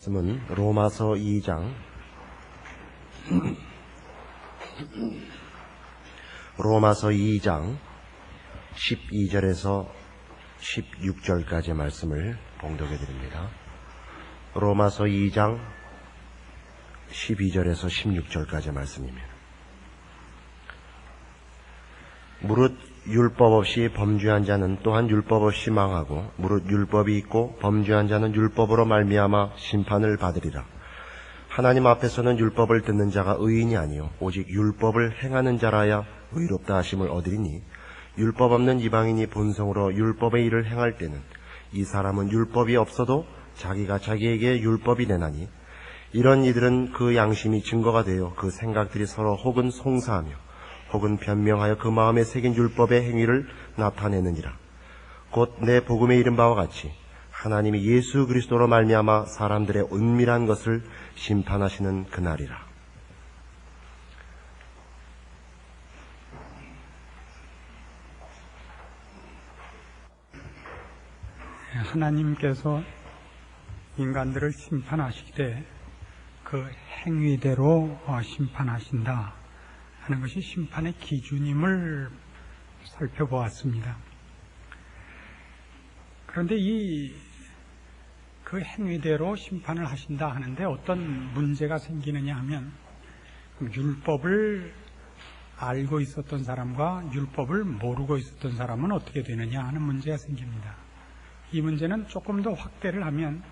말씀은 로마서 2장 12절에서 16절까지의 말씀을 봉독해 드립니다. 로마서 2장 12절에서 16절까지의 말씀입니다. 무릇 율법 없이 범죄한 자는 또한 율법 없이 망하고, 무릇 율법이 있고 범죄한 자는 율법으로 말미암아 심판을 받으리라. 하나님 앞에서는 율법을 듣는 자가 의인이 아니요 오직 율법을 행하는 자라야 의롭다 하심을 얻으리니, 율법 없는 이방인이 본성으로 율법의 일을 행할 때는 이 사람은 율법이 없어도 자기가 자기에게 율법이 되나니, 이런 이들은 그 양심이 증거가 되어 그 생각들이 서로 혹은 송사하며 혹은 변명하여 그 마음에 새긴 율법의 행위를 나타내느니라. 곧 내 복음에 이른 바와 같이 하나님이 예수 그리스도로 말미암아 사람들의 은밀한 것을 심판하시는 그날이라. 하나님께서 인간들을 심판하실 때 그 행위대로 심판하신다 하는 것이 심판의 기준임을 살펴보았습니다. 그런데 그 행위대로 심판을 하신다 하는데 어떤 문제가 생기느냐 하면, 율법을 알고 있었던 사람과 율법을 모르고 있었던 사람은 어떻게 되느냐 하는 문제가 생깁니다. 이 문제는 조금 더 확대를 하면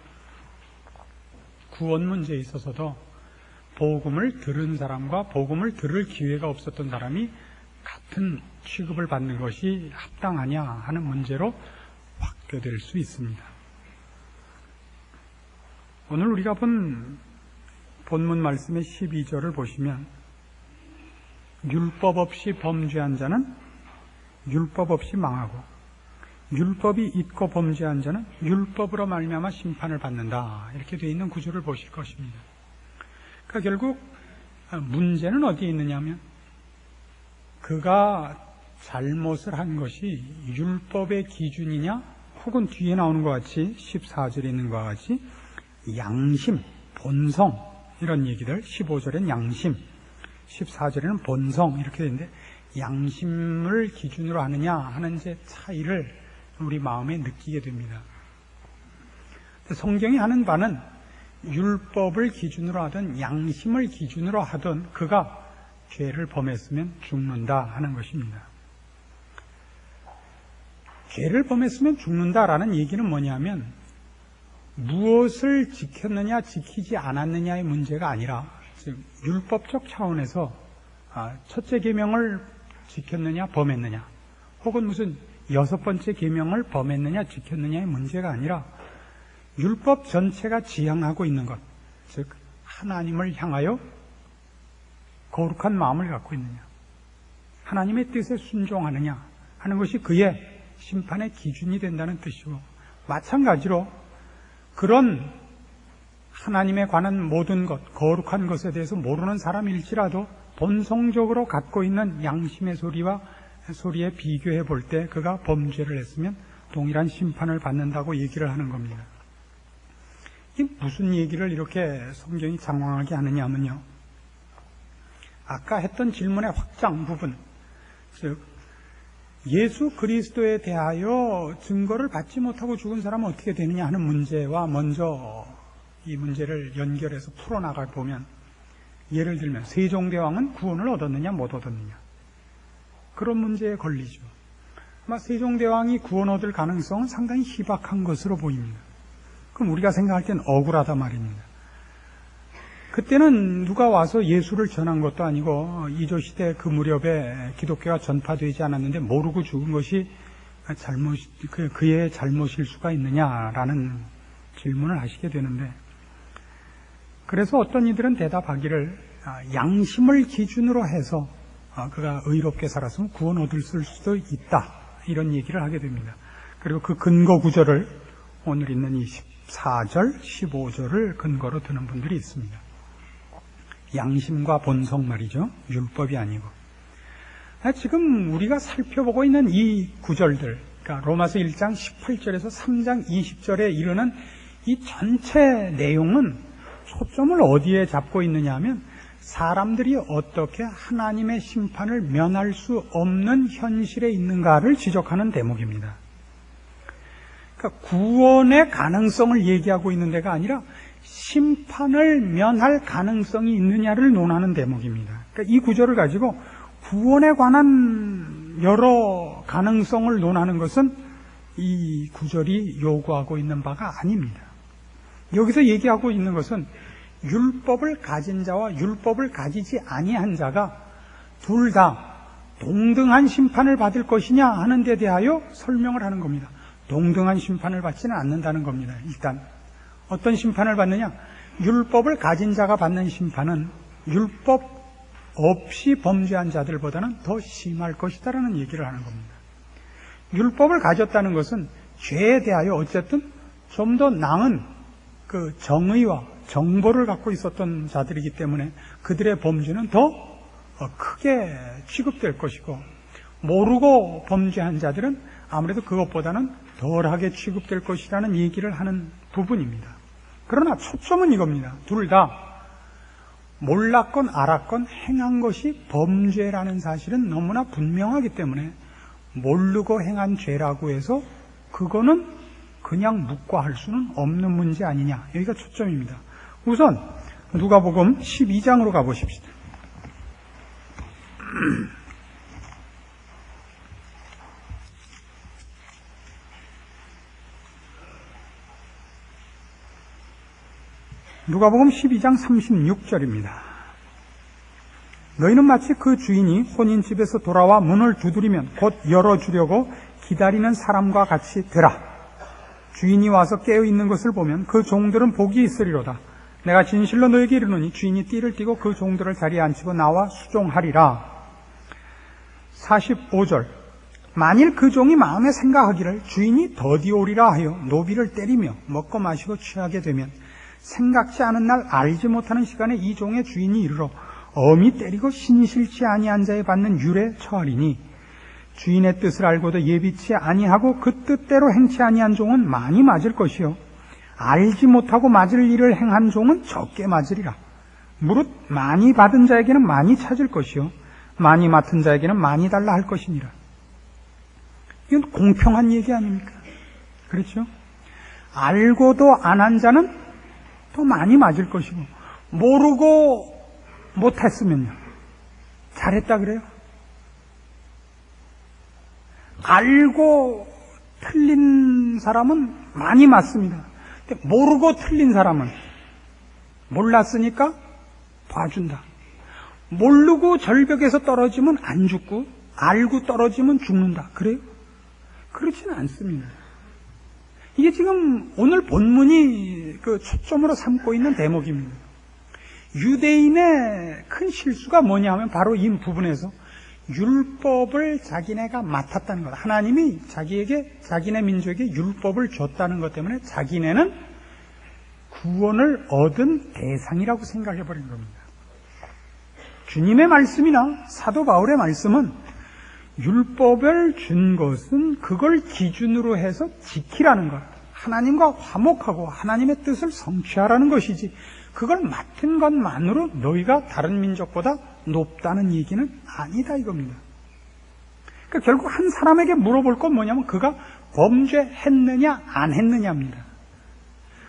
구원 문제에 있어서도 복음을 들은 사람과 복음을 들을 기회가 없었던 사람이 같은 취급을 받는 것이 합당하냐 하는 문제로 확대될 수 있습니다. 오늘 우리가 본 본문 말씀의 12절을 보시면, 율법 없이 범죄한 자는 율법 없이 망하고, 율법이 있고 범죄한 자는 율법으로 말미암아 심판을 받는다, 이렇게 되어 있는 구조를 보실 것입니다. 그러니까 결국 문제는 어디에 있느냐면, 그가 잘못을 한 것이 율법의 기준이냐, 혹은 뒤에 나오는 것 같이 14절에 있는 것과 같이 양심, 본성, 이런 얘기들, 15절엔 양심, 14절에는 본성, 이렇게 되는데 양심을 기준으로 하느냐 하는 이제 차이를 우리 마음에 느끼게 됩니다. 성경이 하는 바는 율법을 기준으로 하든 양심을 기준으로 하든 그가 죄를 범했으면 죽는다 하는 것입니다. 죄를 범했으면 죽는다라는 얘기는 뭐냐면, 무엇을 지켰느냐 지키지 않았느냐의 문제가 아니라, 즉 율법적 차원에서 첫째 계명을 지켰느냐 범했느냐, 혹은 무슨 6번째 계명을 범했느냐 지켰느냐의 문제가 아니라, 율법 전체가 지향하고 있는 것, 즉 하나님을 향하여 거룩한 마음을 갖고 있느냐, 하나님의 뜻에 순종하느냐 하는 것이 그의 심판의 기준이 된다는 뜻이고, 마찬가지로 그런 하나님에 관한 모든 것, 거룩한 것에 대해서 모르는 사람일지라도 본성적으로 갖고 있는 양심의 소리에 비교해 볼 때 그가 범죄를 했으면 동일한 심판을 받는다고 얘기를 하는 겁니다. 이게 무슨 얘기를 이렇게 성경이 장황하게 하느냐 하면요, 아까 했던 질문의 확장 부분, 즉 예수 그리스도에 대하여 증거를 받지 못하고 죽은 사람은 어떻게 되느냐 하는 문제와 먼저 이 문제를 연결해서 풀어나가 보면, 예를 들면 세종대왕은 구원을 얻었느냐 못 얻었느냐, 그런 문제에 걸리죠. 아마 세종대왕이 구원 얻을 가능성은 상당히 희박한 것으로 보입니다. 그럼 우리가 생각할 땐 억울하다 말입니다. 그때는 누가 와서 예수를 전한 것도 아니고 이조시대 그 무렵에 기독교가 전파되지 않았는데 모르고 죽은 것이 그의 잘못일 수가 있느냐라는 질문을 하시게 되는데, 그래서 어떤 이들은 대답하기를 양심을 기준으로 해서 그가 의롭게 살았으면 구원 얻을 수도 있다, 이런 얘기를 하게 됩니다. 그리고 그 근거 구절을 오늘 있는 이 14절, 15절을 근거로 드는 분들이 있습니다. 양심과 본성 말이죠. 율법이 아니고. 지금 우리가 살펴보고 있는 이 구절들, 그러니까 로마서 1장 18절에서 3장 20절에 이르는 이 전체 내용은 초점을 어디에 잡고 있느냐 하면 사람들이 어떻게 하나님의 심판을 면할 수 없는 현실에 있는가를 지적하는 대목입니다. 그러니까 구원의 가능성을 얘기하고 있는 데가 아니라 심판을 면할 가능성이 있느냐를 논하는 대목입니다. 그러니까 이 구절을 가지고 구원에 관한 여러 가능성을 논하는 것은 이 구절이 요구하고 있는 바가 아닙니다. 여기서 얘기하고 있는 것은 율법을 가진 자와 율법을 가지지 아니한 자가 둘 다 동등한 심판을 받을 것이냐 하는 데 대하여 설명을 하는 겁니다. 동등한 심판을 받지는 않는다는 겁니다. 일단 어떤 심판을 받느냐? 율법을 가진 자가 받는 심판은 율법 없이 범죄한 자들보다는 더 심할 것이다라는 얘기를 하는 겁니다. 율법을 가졌다는 것은 죄에 대하여 어쨌든 좀 더 나은 그 정의와 정보를 갖고 있었던 자들이기 때문에 그들의 범죄는 더 크게 취급될 것이고, 모르고 범죄한 자들은 아무래도 그것보다는 덜하게 취급될 것이라는 얘기를 하는 부분입니다. 그러나 초점은 이겁니다. 둘 다 몰랐건 알았건 행한 것이 범죄라는 사실은 너무나 분명하기 때문에 모르고 행한 죄라고 해서 그거는 그냥 묵과할 수는 없는 문제 아니냐. 여기가 초점입니다. 우선 누가복음 12장으로 가보십시다. 누가복음 12장 36절입니다. 너희는 마치 그 주인이 혼인집에서 돌아와 문을 두드리면 곧 열어주려고 기다리는 사람과 같이 되라. 주인이 와서 깨어있는 것을 보면 그 종들은 복이 있으리로다. 내가 진실로 너에게 이르노니 주인이 띠를 띠고 그 종들을 자리에 앉히고 나와 수종하리라. 45절 만일 그 종이 마음에 생각하기를 주인이 더디 오리라 하여 노비를 때리며 먹고 마시고 취하게 되면 생각지 않은 날 알지 못하는 시간에 이 종의 주인이 이르러 엄히 때리고 신실치 아니한 자에 받는 율에 처하리니 주인의 뜻을 알고도 예비치 아니하고 그 뜻대로 행치 아니한 종은 많이 맞을 것이요 알지 못하고 맞을 일을 행한 종은 적게 맞으리라. 무릇 많이 받은 자에게는 많이 찾을 것이요 많이 맡은 자에게는 많이 달라 할 것이니라. 이건 공평한 얘기 아닙니까? 그렇죠? 알고도 안 한 자는 더 많이 맞을 것이고, 모르고 못했으면요 잘했다 그래요? 알고 틀린 사람은 많이 맞습니다. 근데 모르고 틀린 사람은 몰랐으니까 봐준다. 모르고 절벽에서 떨어지면 안 죽고 알고 떨어지면 죽는다. 그래요? 그렇지는 않습니다. 이게 지금 오늘 본문이 그 초점으로 삼고 있는 대목입니다. 유대인의 큰 실수가 뭐냐 하면 바로 이 부분에서 율법을 자기네가 맡았다는 것. 하나님이 자기네 민족에게 율법을 줬다는 것 때문에 자기네는 구원을 얻은 대상이라고 생각해버린 겁니다. 주님의 말씀이나 사도 바울의 말씀은 율법을 준 것은 그걸 기준으로 해서 지키라는 것, 하나님과 화목하고 하나님의 뜻을 성취하라는 것이지, 그걸 맡은 것만으로 너희가 다른 민족보다 높다는 얘기는 아니다 이겁니다. 그러니까 결국 한 사람에게 물어볼 건 뭐냐면 그가 범죄했느냐 안 했느냐입니다.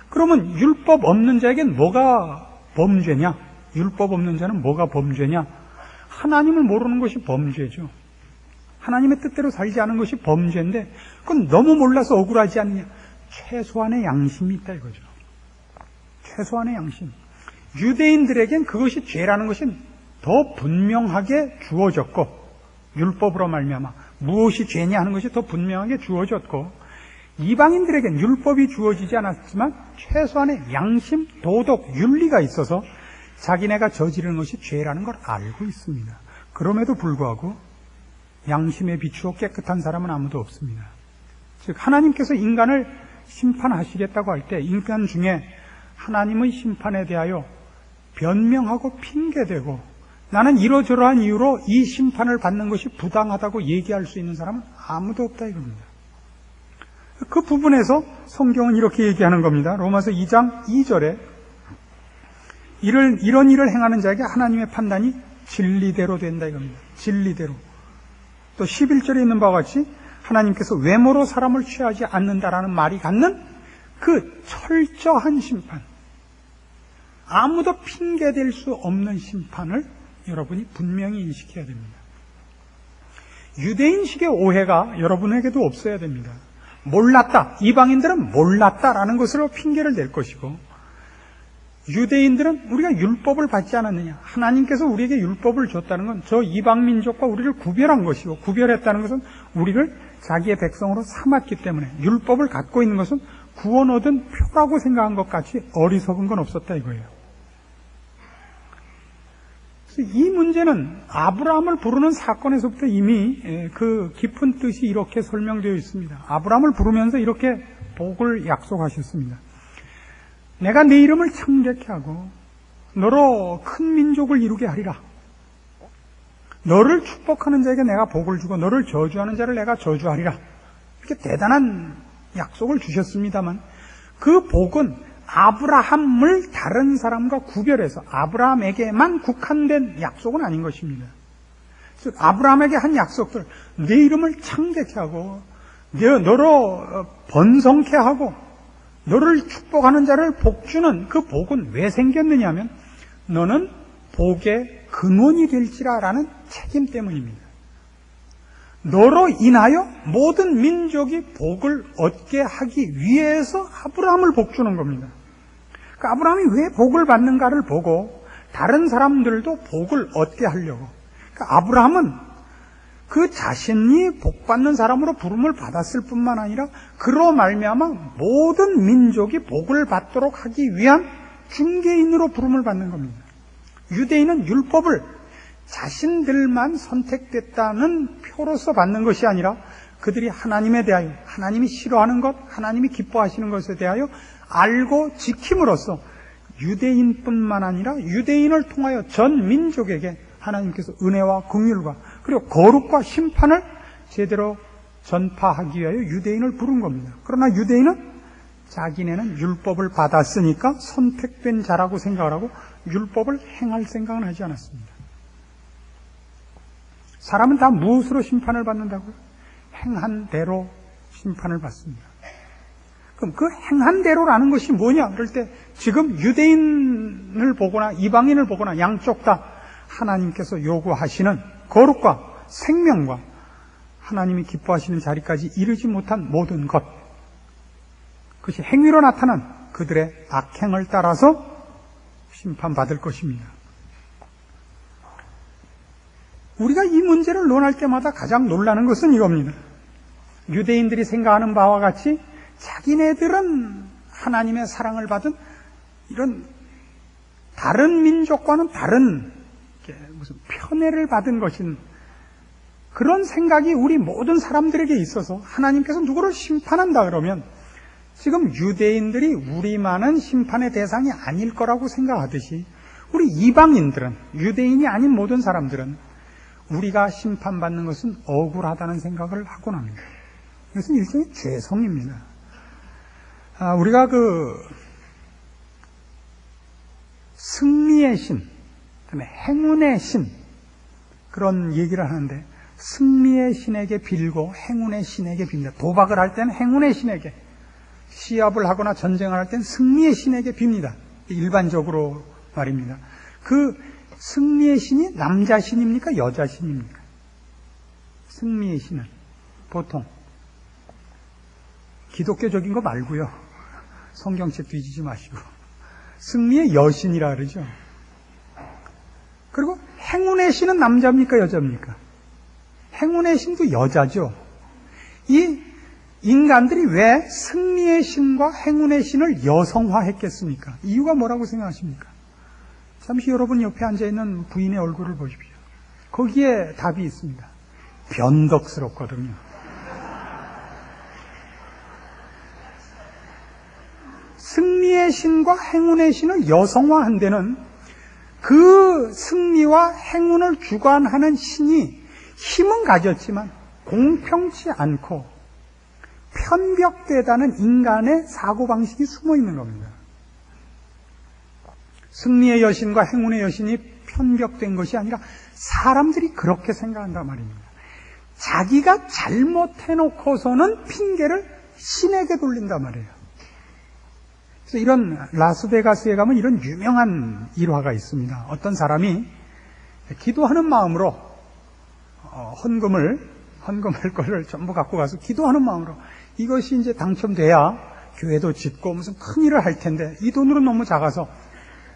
그러면 율법 없는 자에겐 뭐가 범죄냐? 율법 없는 자는 뭐가 범죄냐? 하나님을 모르는 것이 범죄죠. 하나님의 뜻대로 살지 않은 것이 범죄인데 그건 너무 몰라서 억울하지 않느냐? 최소한의 양심이 있다 이거죠. 최소한의 양심. 유대인들에겐 그것이 죄라는 것이 더 분명하게 주어졌고, 율법으로 말미암아 무엇이 죄냐 하는 것이 더 분명하게 주어졌고, 이방인들에겐 율법이 주어지지 않았지만 최소한의 양심, 도덕, 윤리가 있어서 자기네가 저지르는 것이 죄라는 걸 알고 있습니다. 그럼에도 불구하고 양심에 비추어 깨끗한 사람은 아무도 없습니다. 즉 하나님께서 인간을 심판하시겠다고 할 때 인간 중에 하나님의 심판에 대하여 변명하고 핑계대고 나는 이러저러한 이유로 이 심판을 받는 것이 부당하다고 얘기할 수 있는 사람은 아무도 없다 이겁니다. 그 부분에서 성경은 이렇게 얘기하는 겁니다. 로마서 2장 2절에 이런 일을 행하는 자에게 하나님의 판단이 진리대로 된다 이겁니다. 진리대로. 또 11절에 있는 바와 같이 하나님께서 외모로 사람을 취하지 않는다라는 말이 갖는 그 철저한 심판, 아무도 핑계댈 수 없는 심판을 여러분이 분명히 인식해야 됩니다. 유대인식의 오해가 여러분에게도 없어야 됩니다. 몰랐다, 이방인들은 몰랐다라는 것으로 핑계를 댈 것이고, 유대인들은 우리가 율법을 받지 않았느냐, 하나님께서 우리에게 율법을 줬다는 건 저 이방민족과 우리를 구별한 것이고, 구별했다는 것은 우리를 자기의 백성으로 삼았기 때문에 율법을 갖고 있는 것은 구원 얻은 표라고 생각한 것 같이 어리석은 건 없었다 이거예요. 그래서 이 문제는 아브라함을 부르는 사건에서부터 이미 그 깊은 뜻이 이렇게 설명되어 있습니다. 아브라함을 부르면서 이렇게 복을 약속하셨습니다. 내가 네 이름을 창대케 하고 너로 큰 민족을 이루게 하리라. 너를 축복하는 자에게 내가 복을 주고 너를 저주하는 자를 내가 저주하리라. 이렇게 대단한 약속을 주셨습니다만 그 복은 아브라함을 다른 사람과 구별해서 아브라함에게만 국한된 약속은 아닌 것입니다. 즉 아브라함에게 한 약속들, 네 이름을 창대케 하고 너로 번성케 하고 너를 축복하는 자를 복주는 그 복은 왜 생겼느냐 하면 너는 복의 근원이 될지라라는 책임 때문입니다. 너로 인하여 모든 민족이 복을 얻게 하기 위해서 아브라함을 복주는 겁니다. 그 아브라함이 왜 복을 받는가를 보고 다른 사람들도 복을 얻게 하려고. 그 아브라함은 그 자신이 복받는 사람으로 부름을 받았을 뿐만 아니라 그로 말미암아 모든 민족이 복을 받도록 하기 위한 중개인으로 부름을 받는 겁니다. 유대인은 율법을 자신들만 선택됐다는 표로서 받는 것이 아니라 그들이 하나님에 대하여, 하나님이 싫어하는 것, 하나님이 기뻐하시는 것에 대하여 알고 지킴으로써 유대인뿐만 아니라 유대인을 통하여 전 민족에게 하나님께서 은혜와 긍휼과 그리고 거룩과 심판을 제대로 전파하기 위하여 유대인을 부른 겁니다. 그러나 유대인은 자기네는 율법을 받았으니까 선택된 자라고 생각을 하고 율법을 행할 생각은 하지 않았습니다. 사람은 다 무엇으로 심판을 받는다고요? 행한 대로 심판을 받습니다. 그럼 그 행한 대로라는 것이 뭐냐? 그럴 때 지금 유대인을 보거나 이방인을 보거나 양쪽 다 하나님께서 요구하시는 거룩과 생명과 하나님이 기뻐하시는 자리까지 이르지 못한 모든 것, 그것이 행위로 나타난 그들의 악행을 따라서 심판받을 것입니다. 우리가 이 문제를 논할 때마다 가장 놀라는 것은 이겁니다. 유대인들이 생각하는 바와 같이 자기네들은 하나님의 사랑을 받은 이런 다른 민족과는 다른 무슨 편애를 받은 것인 그런 생각이 우리 모든 사람들에게 있어서 하나님께서 누구를 심판한다 그러면 지금 유대인들이 우리만은 심판의 대상이 아닐 거라고 생각하듯이 우리 이방인들은, 유대인이 아닌 모든 사람들은 우리가 심판받는 것은 억울하다는 생각을 하곤 합니다. 이것은 일종의 죄성입니다. 우리가 승리의 신, 그다음에 행운의 신, 그런 얘기를 하는데 승리의 신에게 빌고 행운의 신에게 빕니다. 도박을 할 때는 행운의 신에게, 시합을 하거나 전쟁을 할 때는 승리의 신에게 빕니다. 일반적으로 말입니다. 그 승리의 신이 남자 신입니까? 여자 신입니까? 승리의 신은 보통 기독교적인 거 말고요. 성경책 뒤지지 마시고 승리의 여신이라 그러죠. 그리고 행운의 신은 남자입니까? 여자입니까? 행운의 신도 여자죠. 이 인간들이 왜 승리의 신과 행운의 신을 여성화했겠습니까? 이유가 뭐라고 생각하십니까? 잠시 여러분 옆에 앉아있는 부인의 얼굴을 보십시오. 거기에 답이 있습니다. 변덕스럽거든요. 승리의 신과 행운의 신을 여성화한 데는 그 승리와 행운을 주관하는 신이 힘은 가졌지만 공평치 않고 편벽되다는 인간의 사고방식이 숨어 있는 겁니다. 승리의 여신과 행운의 여신이 편벽된 것이 아니라 사람들이 그렇게 생각한단 말입니다. 자기가 잘못해놓고서는 핑계를 신에게 돌린단 말이에요. 그래서 이런 라스베가스에 가면 이런 유명한 일화가 있습니다. 어떤 사람이 기도하는 마음으로 헌금을 거를 전부 갖고 가서 기도하는 마음으로 이것이 이제 당첨돼야 교회도 짓고 무슨 큰 일을 할 텐데 이 돈으로 너무 작아서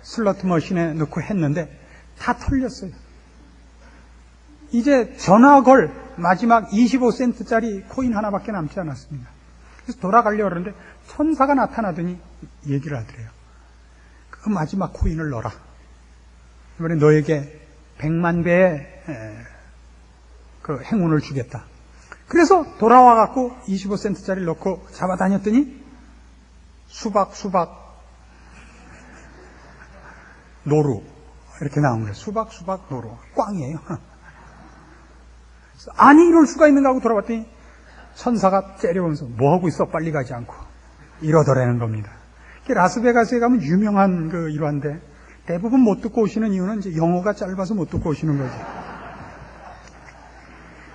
슬로트 머신에 넣고 했는데 다 털렸어요. 이제 전화 걸 마지막 25센트짜리 코인 하나밖에 남지 않았습니다. 그래서 돌아가려고 그러는데 천사가 나타나더니 얘기를 하더래요. 그 마지막 코인을 넣어라. 이번에 너에게 100만 배의 그 행운을 주겠다. 그래서 돌아와 갖고 25센트짜리를 넣고 잡아다녔더니 수박 노루 이렇게 나온 거예요. 수박 노루 꽝이에요. 아니 이럴 수가 있는가 하고 돌아봤더니 천사가 째려오면서 뭐하고 있어 빨리 가지 않고 이러더라는 겁니다. 라스베가스에 가면 유명한 그 일화인데 대부분 못 듣고 오시는 이유는 이제 영어가 짧아서 못 듣고 오시는 거죠.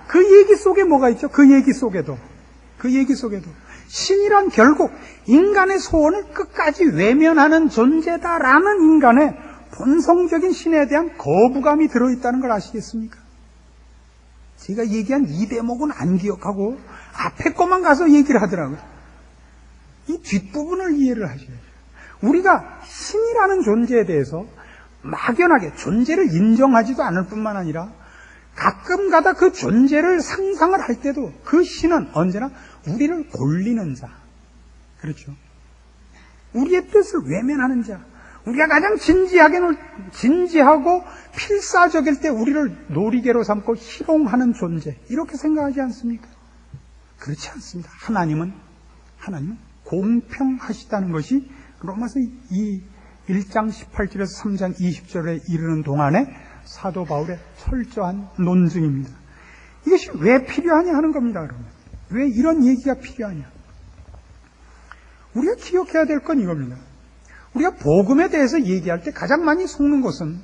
그 얘기 속에 뭐가 있죠? 그 얘기 속에도 신이란 결국 인간의 소원을 끝까지 외면하는 존재다라는 인간의 본성적인 신에 대한 거부감이 들어있다는 걸 아시겠습니까? 제가 얘기한 이 대목은 안 기억하고 앞에 것만 가서 얘기를 하더라고요. 이 뒷부분을 이해를 하셔야죠. 우리가 신이라는 존재에 대해서 막연하게 존재를 인정하지도 않을 뿐만 아니라 가끔가다 그 존재를 상상을 할 때도 그 신은 언제나 우리를 골리는 자, 그렇죠? 우리의 뜻을 외면하는 자, 우리가 가장 진지하고 필사적일 때 우리를 놀이개로 삼고 희롱하는 존재, 이렇게 생각하지 않습니까? 그렇지 않습니다. 하나님은 공평하시다는 것이 로마서 1장 18절에서 3장 20절에 이르는 동안에 사도 바울의 철저한 논증입니다. 이것이 왜 필요하냐 하는 겁니다. 그러면 왜 이런 얘기가 필요하냐? 우리가 기억해야 될 건 이겁니다. 우리가 복음에 대해서 얘기할 때 가장 많이 속는 것은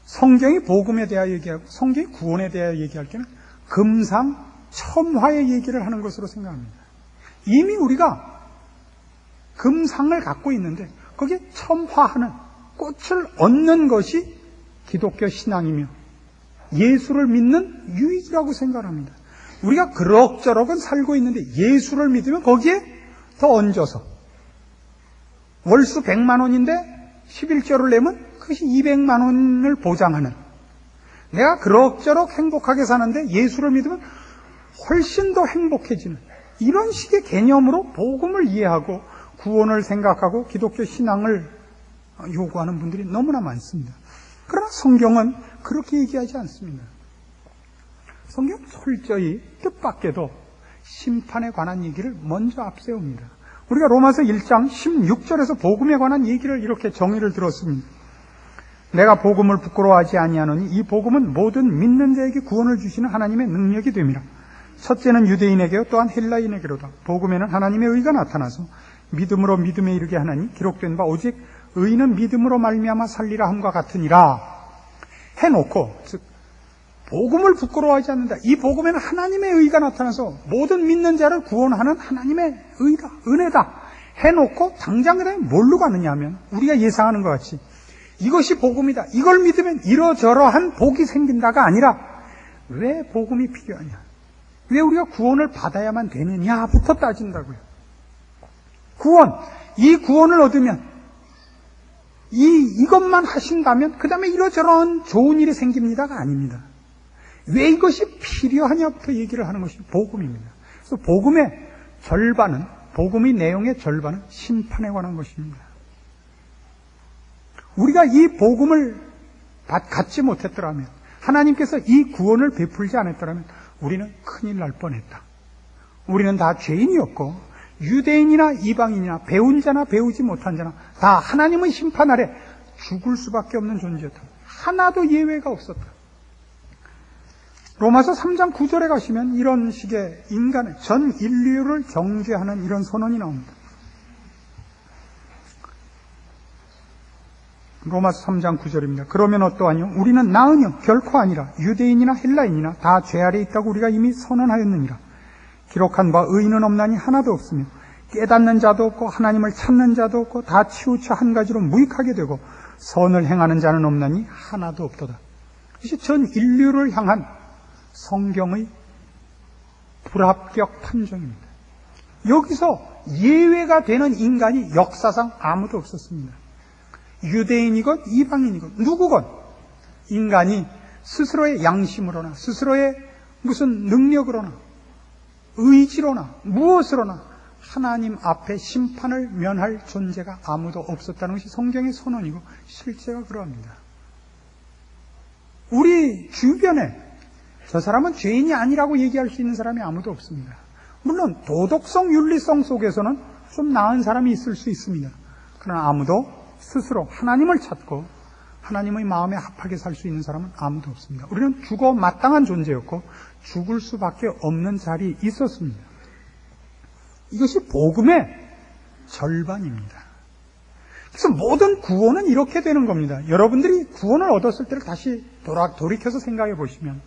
성경이 복음에 대하여 얘기하고 성경이 구원에 대하여 얘기할 때는 금상첨화의 얘기를 하는 것으로 생각합니다. 이미 우리가 금상을 갖고 있는데 거기에 첨화하는 꽃을 얻는 것이 기독교 신앙이며 예수를 믿는 유익이라고 생각합니다. 우리가 그럭저럭은 살고 있는데 예수를 믿으면 거기에 더 얹어서 월수 100만 원인데 11조를 내면 그것이 200만 원을 보장하는, 내가 그럭저럭 행복하게 사는데 예수를 믿으면 훨씬 더 행복해지는 이런 식의 개념으로 복음을 이해하고 구원을 생각하고 기독교 신앙을 요구하는 분들이 너무나 많습니다. 그러나 성경은 그렇게 얘기하지 않습니다. 성경은 철저히 뜻밖에도 심판에 관한 얘기를 먼저 앞세웁니다. 우리가 로마서 1장 16절에서 복음에 관한 얘기를 이렇게 정의를 들었습니다. 내가 복음을 부끄러워하지 아니하노니 이 복음은 모든 믿는 자에게 구원을 주시는 하나님의 능력이 됨이라. 첫째는 유대인에게요 또한 헬라인에게로다. 복음에는 하나님의 의가 나타나서 믿음으로 믿음에 이르게 하나니 기록된 바 오직 의인은 믿음으로 말미암아 살리라 함과 같으니라 해놓고, 즉 복음을 부끄러워하지 않는다. 이 복음에는 하나님의 의가 나타나서 모든 믿는 자를 구원하는 하나님의 의다, 은혜다 해놓고 당장 그다음에 뭘로 가느냐 하면 우리가 예상하는 것 같이 이것이 복음이다, 이걸 믿으면 이러저러한 복이 생긴다가 아니라 왜 복음이 필요하냐, 왜 우리가 구원을 받아야만 되느냐부터 따진다고요. 이 구원을 얻으면 이것만 하신다면 그 다음에 이러저러한 좋은 일이 생깁니다가 아닙니다. 왜 이것이 필요하냐부터 얘기를 하는 것이 복음입니다. 그래서 복음의 절반은, 복음의 내용의 절반은 심판에 관한 것입니다. 우리가 이 복음을 갖지 못했더라면, 하나님께서 이 구원을 베풀지 않았더라면 우리는 큰일 날 뻔했다. 우리는 다 죄인이었고 유대인이나 이방인이나 배운 자나 배우지 못한 자나 다 하나님의 심판 아래 죽을 수밖에 없는 존재였다. 하나도 예외가 없었다. 로마서 3장 9절에 가시면 이런 식의 인간의 전 인류를 정죄하는 이런 선언이 나옵니다. 로마서 3장 9절입니다. 그러면 어떠하뇨? 우리는 나으뇨? 결코 아니라 유대인이나 헬라인이나 다 죄 아래 있다고 우리가 이미 선언하였느니라. 기록한 바 의인은 없나니 하나도 없으며 깨닫는 자도 없고 하나님을 찾는 자도 없고 다 치우쳐 한 가지로 무익하게 되고 선을 행하는 자는 없나니 하나도 없도다. 이것이 전 인류를 향한 성경의 불합격 판정입니다. 여기서 예외가 되는 인간이 역사상 아무도 없었습니다. 유대인이건 이방인이건 누구건 인간이 스스로의 양심으로나 스스로의 무슨 능력으로나 의지로나 무엇으로나 하나님 앞에 심판을 면할 존재가 아무도 없었다는 것이 성경의 선언이고 실제가 그러합니다. 우리 주변에 저 사람은 죄인이 아니라고 얘기할 수 있는 사람이 아무도 없습니다. 물론 도덕성, 윤리성 속에서는 좀 나은 사람이 있을 수 있습니다. 그러나 아무도 스스로 하나님을 찾고 하나님의 마음에 합하게 살 수 있는 사람은 아무도 없습니다. 우리는 죽어 마땅한 존재였고 죽을 수밖에 없는 자리에 있었습니다. 이것이 복음의 절반입니다. 그래서 모든 구원은 이렇게 되는 겁니다. 여러분들이 구원을 얻었을 때를 다시 돌이켜서 생각해 보시면,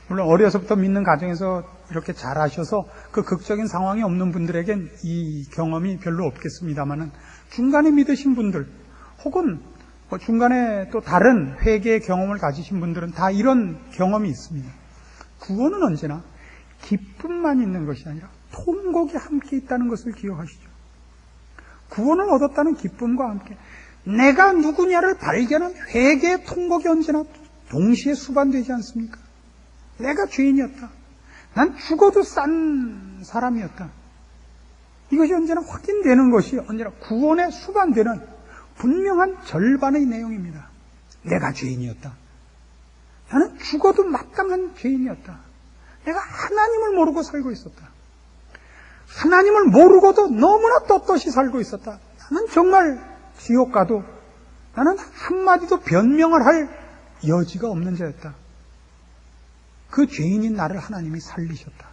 물론 어려서부터 믿는 가정에서 이렇게 잘하셔서 그 극적인 상황이 없는 분들에겐 이 경험이 별로 없겠습니다만은, 중간에 믿으신 분들 혹은 중간에 또 다른 회개의 경험을 가지신 분들은 다 이런 경험이 있습니다. 구원은 언제나 기쁨만 있는 것이 아니라 통곡이 함께 있다는 것을 기억하시죠. 구원을 얻었다는 기쁨과 함께 내가 누구냐를 발견한 회개의 통곡이 언제나 동시에 수반되지 않습니까? 내가 죄인이었다. 난 죽어도 싼 사람이었다. 이것이 언제나 확인되는 것이 언제나 구원에 수반되는 분명한 절반의 내용입니다. 내가 죄인이었다. 나는 죽어도 마땅한 죄인이었다. 내가 하나님을 모르고 살고 있었다. 하나님을 모르고도 너무나 떳떳이 살고 있었다. 나는 정말 지옥 가도 나는 한마디도 변명을 할 여지가 없는 자였다. 그 죄인인 나를 하나님이 살리셨다.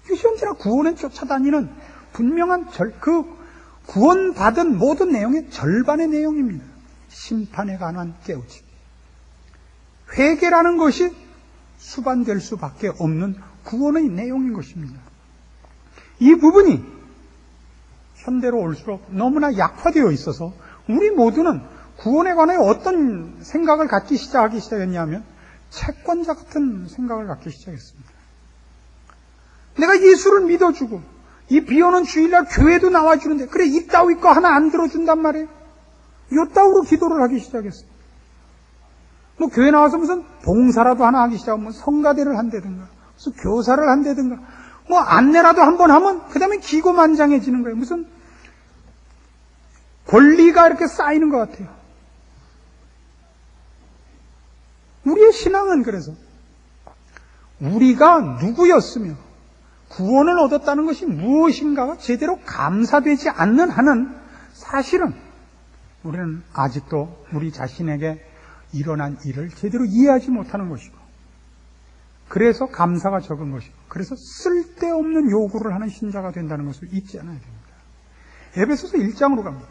이것이 언제나 구원에 쫓아다니는 분명한 그 구원받은 모든 내용의 절반의 내용입니다. 심판에 관한 깨우침. 회개라는 것이 수반될 수밖에 없는 구원의 내용인 것입니다. 이 부분이 현대로 올수록 너무나 약화되어 있어서 우리 모두는 구원에 관해 어떤 생각을 갖기 시작했냐면 채권자 같은 생각을 갖기 시작했습니다. 내가 예수를 믿어주고 이 비오는 주일날 교회도 나와주는데 그래 이따위 거 하나 안 들어준단 말이에요. 요따위로 기도를 하기 시작했어요. 뭐 교회 나와서 무슨 봉사라도 하나 하기 시작하면 성가대를 한다든가 무슨 교사를 한다든가 뭐 안내라도 한번 하면 그 다음에 기고만장해지는 거예요. 무슨 권리가 이렇게 쌓이는 것 같아요. 우리의 신앙은 그래서 우리가 누구였으며 구원을 얻었다는 것이 무엇인가가 제대로 감사되지 않는 한은 사실은 우리는 아직도 우리 자신에게 일어난 일을 제대로 이해하지 못하는 것이고, 그래서 감사가 적은 것이고, 그래서 쓸데없는 요구를 하는 신자가 된다는 것을 잊지 않아야 됩니다. 에베소서 1장으로 갑니다.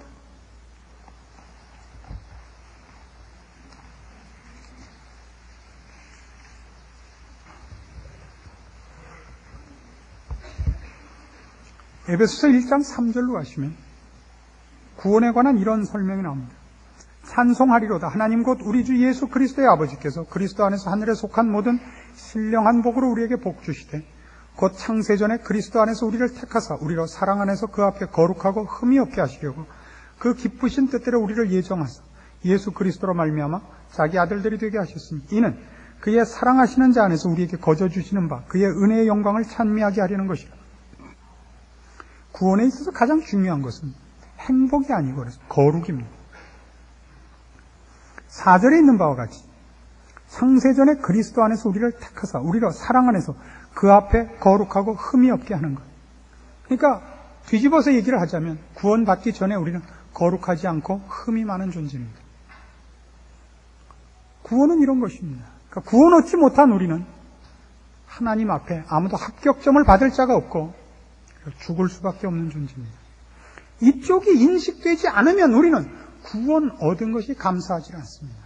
에베소서 1장 3절로 가시면 구원에 관한 이런 설명이 나옵니다. 찬송하리로다. 하나님 곧 우리 주 예수 그리스도의 아버지께서 그리스도 안에서 하늘에 속한 모든 신령한 복으로 우리에게 복 주시되 곧 창세전에 그리스도 안에서 우리를 택하사 우리로 사랑 안에서 그 앞에 거룩하고 흠이 없게 하시려고 그 기쁘신 뜻대로 우리를 예정하사 예수 그리스도로 말미암아 자기 아들들이 되게 하셨으니 이는 그의 사랑하시는 자 안에서 우리에게 거저 주시는 바 그의 은혜의 영광을 찬미하게 하려는 것이라. 구원에 있어서 가장 중요한 것은 행복이 아니고 그래서 거룩입니다. 4절에 있는 바와 같이 창세전에 그리스도 안에서 우리를 택하사 우리로 사랑 안에서 그 앞에 거룩하고 흠이 없게 하는 것. 그러니까 뒤집어서 얘기를 하자면 구원받기 전에 우리는 거룩하지 않고 흠이 많은 존재입니다. 구원은 이런 것입니다. 그러니까 구원 얻지 못한 우리는 하나님 앞에 아무도 합격점을 받을 자가 없고 죽을 수밖에 없는 존재입니다. 이쪽이 인식되지 않으면 우리는 구원 얻은 것이 감사하지 않습니다.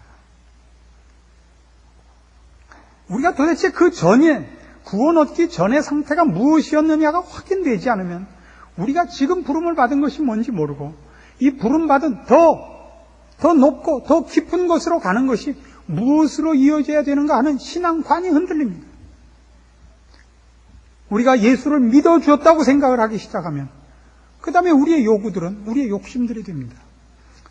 우리가 도대체 그 전에, 구원 얻기 전의 상태가 무엇이었느냐가 확인되지 않으면 우리가 지금 부름을 받은 것이 뭔지 모르고 이 부름받은 더 높고 더 깊은 곳으로 가는 것이 무엇으로 이어져야 되는가 하는 신앙관이 흔들립니다. 우리가 예수를 믿어주었다고 생각을 하기 시작하면 그 다음에 우리의 요구들은 우리의 욕심들이 됩니다.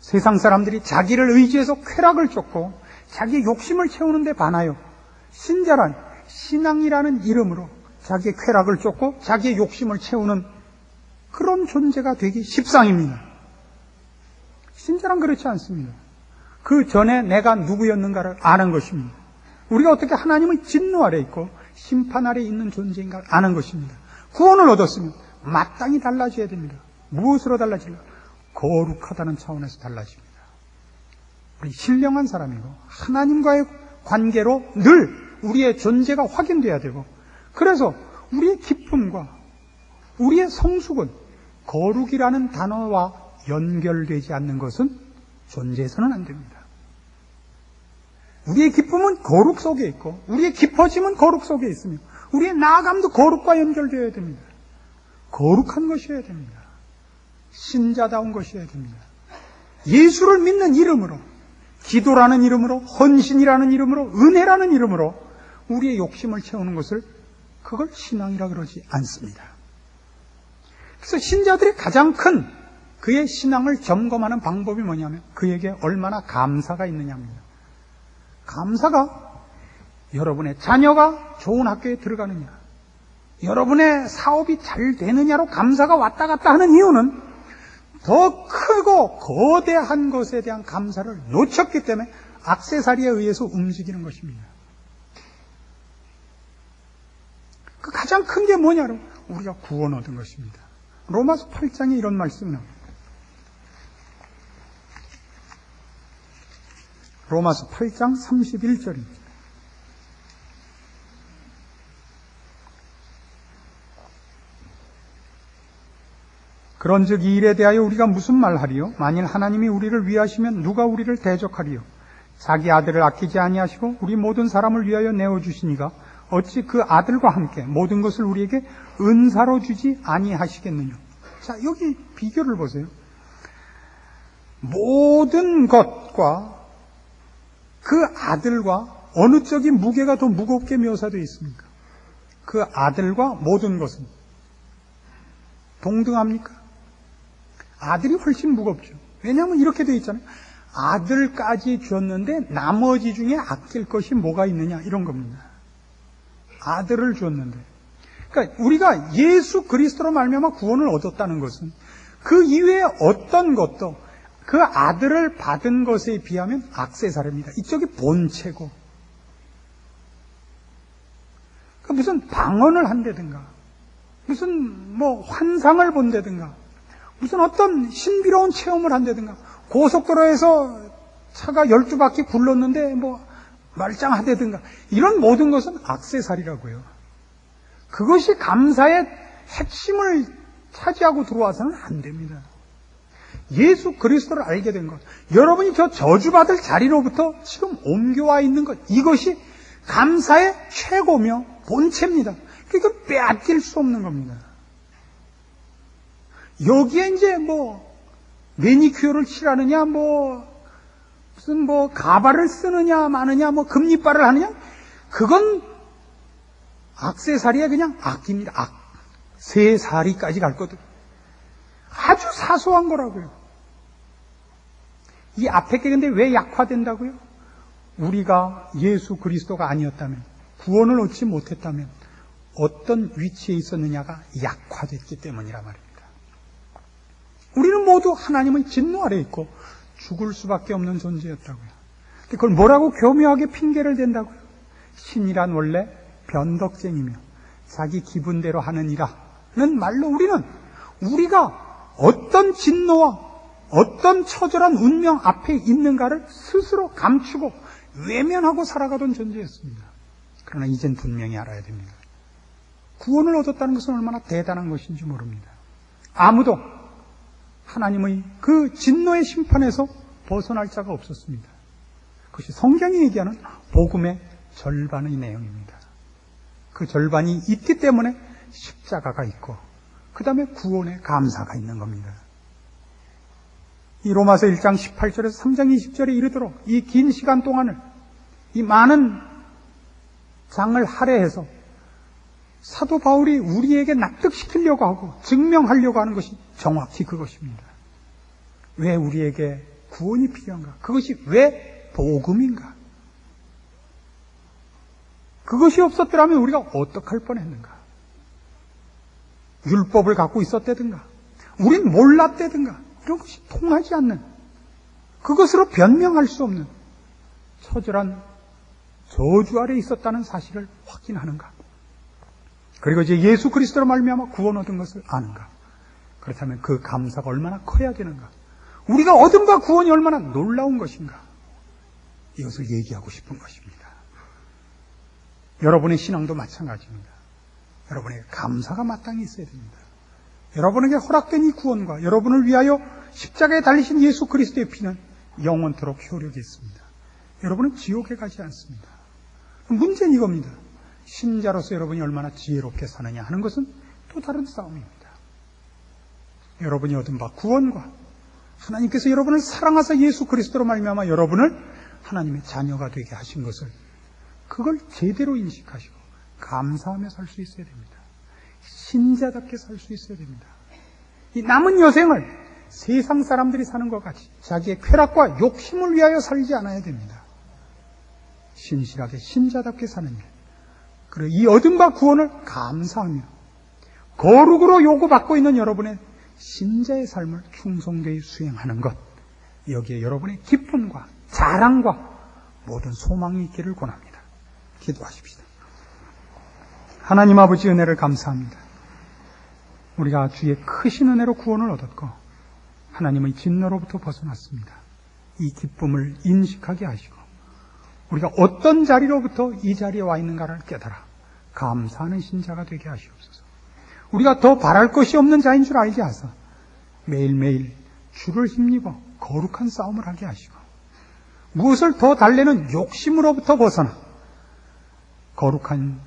세상 사람들이 자기를 의지해서 쾌락을 쫓고 자기의 욕심을 채우는 데 반하여 신자란 신앙이라는 이름으로 자기의 쾌락을 쫓고 자기의 욕심을 채우는 그런 존재가 되기 십상입니다. 신자란 그렇지 않습니다. 그 전에 내가 누구였는가를 아는 것입니다. 우리가 어떻게 하나님의 진노 아래 있고 심판 아래 있는 존재인가를 아는 것입니다. 구원을 얻었으면 마땅히 달라져야 됩니다. 무엇으로 달라질까? 거룩하다는 차원에서 달라집니다. 우리 신령한 사람이고 하나님과의 관계로 늘 우리의 존재가 확인돼야 되고, 그래서 우리의 기쁨과 우리의 성숙은 거룩이라는 단어와 연결되지 않는 것은 존재해서는 안 됩니다. 우리의 기쁨은 거룩 속에 있고 우리의 깊어짐은 거룩 속에 있으며 우리의 나아감도 거룩과 연결되어야 됩니다. 거룩한 것이어야 됩니다. 신자다운 것이어야 됩니다. 예수를 믿는 이름으로, 기도라는 이름으로, 헌신이라는 이름으로, 은혜라는 이름으로 우리의 욕심을 채우는 것을, 그걸 신앙이라 그러지 않습니다. 그래서 신자들의 가장 큰 그의 신앙을 점검하는 방법이 뭐냐면 그에게 얼마나 감사가 있느냐입니다. 감사가 여러분의 자녀가 좋은 학교에 들어가느냐, 여러분의 사업이 잘 되느냐로 감사가 왔다 갔다 하는 이유는 더 크고 거대한 것에 대한 감사를 놓쳤기 때문에 액세서리에 의해서 움직이는 것입니다. 그 가장 큰 게 뭐냐면 우리가 구원 얻은 것입니다. 로마서 8장에 이런 말씀이 나옵니다. 로마서 8장 31절입니다. 그런즉 이 일에 대하여 우리가 무슨 말하리요? 만일 하나님이 우리를 위하시면 누가 우리를 대적하리요? 자기 아들을 아끼지 아니하시고 우리 모든 사람을 위하여 내어주시니가 어찌 그 아들과 함께 모든 것을 우리에게 은사로 주지 아니하시겠느냐? 자, 여기 비교를 보세요. 모든 것과 그 아들과 어느 쪽이 무게가 더 무겁게 묘사되어 있습니까? 그 아들과 모든 것은 동등합니까? 아들이 훨씬 무겁죠. 왜냐하면 이렇게 되어 있잖아요. 아들까지 줬는데 나머지 중에 아낄 것이 뭐가 있느냐, 이런 겁니다. 아들을 줬는데, 그러니까 우리가 예수 그리스도로 말미암아 구원을 얻었다는 것은 그 이외에 어떤 것도 그 아들을 받은 것에 비하면 액세서리입니다. 이쪽이 본체고, 그러니까 무슨 방언을 한다든가, 무슨 환상을 본다든가, 무슨 어떤 신비로운 체험을 한다든가, 고속도로에서 차가 12바퀴 굴렀는데 말짱하다든가, 이런 모든 것은 액세서리라고요. 그것이 감사의 핵심을 차지하고 들어와서는 안 됩니다. 예수 그리스도를 알게 된 것, 여러분이 저 저주받을 자리로부터 지금 옮겨와 있는 것, 이것이 감사의 최고며 본체입니다. 그러니까 빼앗길 수 없는 겁니다. 여기에 이제 매니큐어를 칠하느냐, 무슨 가발을 쓰느냐 마느냐, 금리빨을 하느냐, 그건 액세서리에 그냥 악입니다. 세 사리까지 갈 거든. 아주 사소한 거라고요. 이 앞에 게 근데 왜 약화된다고요? 우리가 예수 그리스도가 아니었다면, 구원을 얻지 못했다면 어떤 위치에 있었느냐가 약화됐기 때문이라 말입니다. 우리는 모두 하나님의 진노 아래 있고 죽을 수밖에 없는 존재였다고요. 그걸 뭐라고 교묘하게 핑계를 댄다고요? 신이란 원래 변덕쟁이며 자기 기분대로 하는 이라는 말로 우리가 어떤 진노와 어떤 처절한 운명 앞에 있는가를 스스로 감추고 외면하고 살아가던 존재였습니다. 그러나 이젠 분명히 알아야 됩니다. 구원을 얻었다는 것은 얼마나 대단한 것인지 모릅니다. 아무도 하나님의 그 진노의 심판에서 벗어날 자가 없었습니다. 그것이 성경이 얘기하는 복음의 절반의 내용입니다. 그 절반이 있기 때문에 십자가가 있고 그 다음에 구원의 감사가 있는 겁니다. 이 로마서 1장 18절에서 3장 20절에 이르도록 이 긴 시간 동안을 이 많은 장을 할애해서 사도 바울이 우리에게 납득시키려고 하고 증명하려고 하는 것이 정확히 그것입니다. 왜 우리에게 구원이 필요한가? 그것이 왜 복음인가? 그것이 없었더라면 우리가 어떡할 뻔했는가? 율법을 갖고 있었다든가 우린 몰랐다든가 이런 것이 통하지 않는, 그것으로 변명할 수 없는 처절한 저주 아래 있었다는 사실을 확인하는가? 그리고 이제 예수 그리스도로 말미암아 구원 얻은 것을 아는가? 그렇다면 그 감사가 얼마나 커야 되는가? 우리가 얻은 바 구원이 얼마나 놀라운 것인가? 이것을 얘기하고 싶은 것입니다. 여러분의 신앙도 마찬가지입니다. 여러분에게 감사가 마땅히 있어야 됩니다. 여러분에게 허락된 이 구원과 여러분을 위하여 십자가에 달리신 예수 그리스도의 피는 영원토록 효력이 있습니다. 여러분은 지옥에 가지 않습니다. 문제는 이겁니다. 신자로서 여러분이 얼마나 지혜롭게 사느냐 하는 것은 또 다른 싸움입니다. 여러분이 얻은 바 구원과 하나님께서 여러분을 사랑하사 예수 그리스도로 말미암아 여러분을 하나님의 자녀가 되게 하신 것을, 그걸 제대로 인식하시고 감사하며 살 수 있어야 됩니다. 신자답게 살 수 있어야 됩니다. 이 남은 여생을 세상 사람들이 사는 것 같이 자기의 쾌락과 욕심을 위하여 살지 않아야 됩니다. 신실하게 신자답게 사는 일, 그리고 이 얻은 바 구원을 감사하며 거룩으로 요구받고 있는 여러분의 신자의 삶을 충성되이 수행하는 것, 여기에 여러분의 기쁨과 자랑과 모든 소망이 있기를 권합니다. 기도하십시다. 하나님 아버지, 은혜를 감사합니다. 우리가 주의 크신 은혜로 구원을 얻었고 하나님의 진노로부터 벗어났습니다. 이 기쁨을 인식하게 하시고 우리가 어떤 자리로부터 이 자리에 와 있는가를 깨달아 감사하는 신자가 되게 하시옵소서. 우리가 더 바랄 것이 없는 자인 줄 알게 하사 매일매일 주를 힘입어 거룩한 싸움을 하게 하시고 무엇을 더 달래는 욕심으로부터 벗어나 거룩한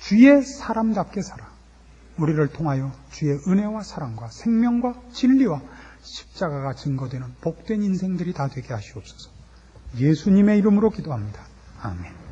주의 사람답게 살아 우리를 통하여 주의 은혜와 사랑과 생명과 진리와 십자가가 증거되는 복된 인생들이 다 되게 하시옵소서. 예수님의 이름으로 기도합니다. 아멘.